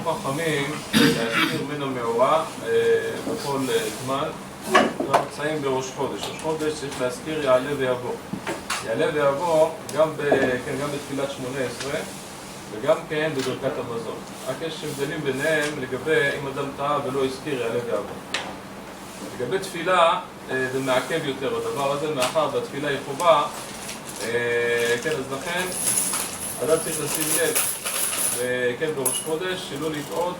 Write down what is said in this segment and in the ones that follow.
חכמים להזכיר מן המאורע בכל זמן. אנחנו נמצאים בראש חודש. ראש חודש צריך להזכיר יעלה ויבוא. יעלה ויבוא גם בתפילת 18 וגם כן בברכת המזון. רק יש הבדלים ביניהם לגבי אם אדם טעה ולא הזכיר יעלה ויבוא. לגבי תפילה זה מעכב יותר הדבר הזה, מאחר והתפילה היא חובה, אז לכן אדם צריך לשים לב בראש חודש שלא לטעות.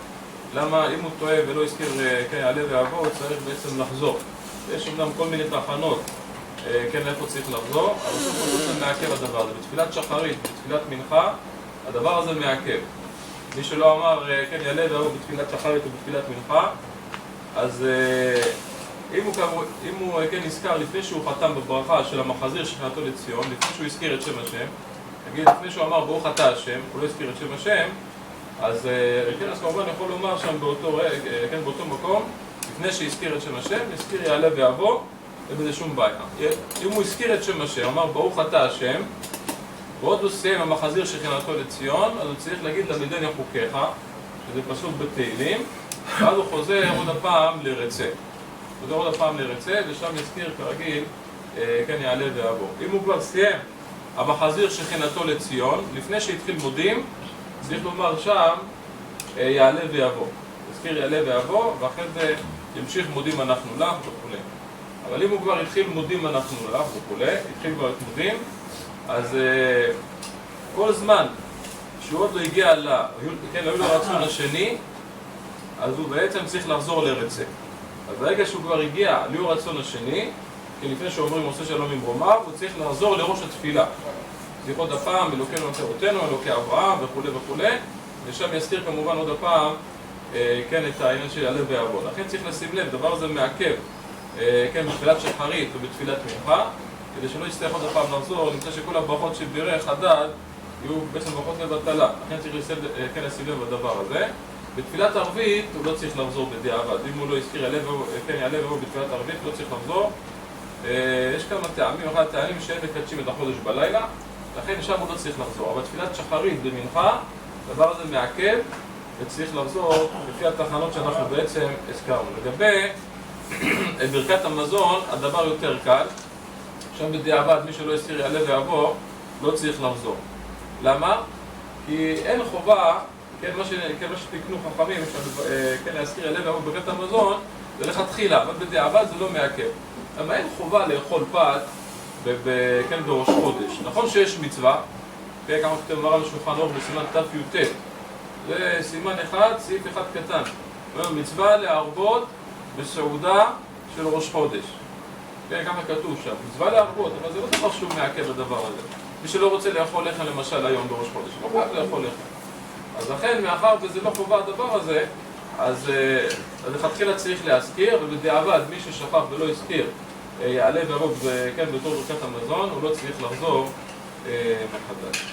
למה אם הוא טועה ולא הזכיר יעלה ויבוא, הוא צריך בעצם לחזור. יש אמנם כל מיני תחנות איפה צריך לחזור, אבל בסוף זה מעכב הדבר הזה. בתפילת שחרית, בתפילת מנחה, הדבר הזה מעכב. מי שלא אמר יעלה ויבוא בתפילת שחרית ובתפילת מנחה, אז אם הוא נזכר לפני שהוא חתם בברכה של המחזיר שכנתו לציון, לפני שהוא הזכיר את שם השם, נגיד לפני שהוא אמר ברוך אתה השם, הוא לא הזכיר את שם השם, אז כמובן יכול לומר שם באותו מקום, לפני שהזכיר את שם השם, הזכיר יעלה ויבוא, ובזה שום בעיה. אם הוא הזכיר את שם השם, אמר ברוך אתה השם, ועוד הוא סיים המחזיר שכנתו לציון, אז הוא צריך להגיד למדני חוקיך, שזה פסוק בתהילים, ואז הוא חוזר עוד הפעם לרצה. ושם יזכיר כרגיל, יעלה ויבוא. אם הוא כבר סיים המחזיר שכנתו לציון, לפני שהתחיל מודים, צריך לומר שם יעלה ויבוא. יזכיר יעלה ויבוא, ואחרי זה ימשיך מודים אנחנו לך וכו'. אבל אם הוא כבר התחיל מודים אנחנו לך וכו', התחיל כבר את מודים, אז כל זמן שהוא עוד לא הגיע היו לו רצון השני, אז הוא בעצם צריך לחזור לרצה. אז ברגע שהוא כבר הגיע ליהו רצון השני, כי לפני שאומרים עושה שלום עם רומיו, הוא צריך לחזור לראש התפילה. צריך עוד הפעם, אלוקינו אבותינו, אלוקי אברהם וכו' וכו', ושם יזכיר כמובן עוד הפעם את העניין של יעלה ויבוא. לכן צריך לשים לב, דבר הזה מעכב בתפילת שחרית ובתפילת מנחה, כדי שלא יצטרך עוד הפעם לחזור, נמצא שכל הברכות שברך הדד יהיו בעצם ברכות לבטלה. לכן צריך לשים לב בדבר הזה. בתפילת ערבית הוא לא צריך לחזור בדיעבד. אם הוא לא הזכיר יעלה ויבוא בתפילת ערבית, הוא לא צריך לחזור. יש כמה טעמים, אחד הטעמים שהם מקדשים את החודש בלילה, לכן שם הוא לא צריך לחזור. אבל תפילת שחרית במנחה, הדבר הזה מעכב וצריך לחזור לפי התחנות שאנחנו בעצם הזכרנו. לגבי ברכת המזון, הדבר יותר קל. שם בדיעבד, מי שלא הזכיר יעלה ויבוא, לא צריך לחזור. למה? כי אין חובה, מה שתקנו חכמים, להזכיר יעלה ויבוא בברכת המזון, זה לכתחילה, אבל בדיעבד זה לא מעכב. למה אין חובה לאכול פת בראש חודש? נכון שיש מצווה, כמה כתב מרן בשולחן ערוך בסימן ת"י"ט, זה סימן אחד, סעיף אחד קטן. מצווה להרבות בסעודה של ראש חודש. ככה כתוב שם, מצווה להרבות, אבל זה לא דבר שהוא מעכב הדבר הזה. מי שלא רוצה לאכול לחם למשל היום בראש חודש, לא חייב לאכול לחם. אז לכן, מאחר וזה לא חובה הדבר הזה, אז לכתחילה צריך להזכיר, ובדיעבד מי ששכח ולא הזכיר יעלה ויבוא בתור ברכת המזון, הוא לא צריך לחזור מחדש.